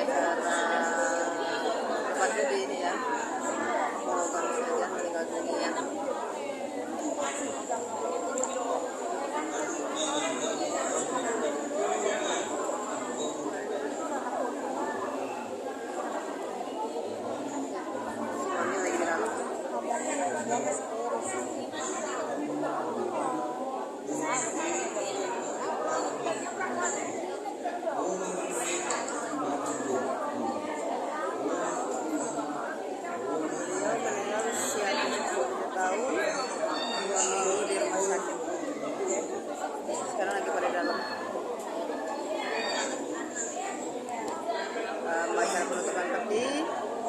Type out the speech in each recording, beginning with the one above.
acara tepatnya di ini ya, kalau baru saja meninggal dunia. Semuanya lagi ramai. Beliau meninggal usia 70 tahun, 2 minggu di rumah sakit. Sekarang lagi pada dalam. Acara penutupan peti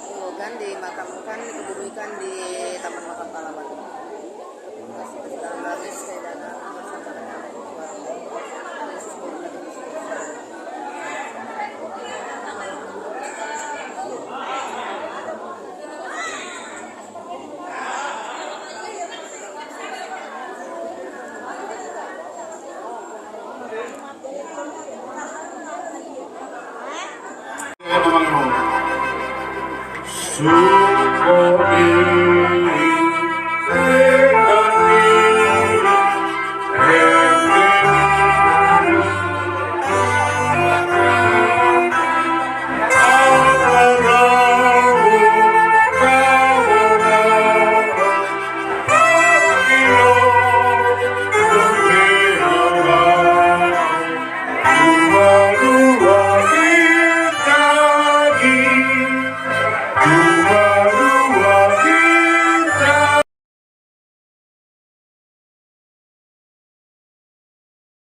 Wogan dimakamkan, dikebumikan di Taman Makam Pahlawan. Sekarang habis saya datang bersama dengan Yesus Tuhan. Syukuri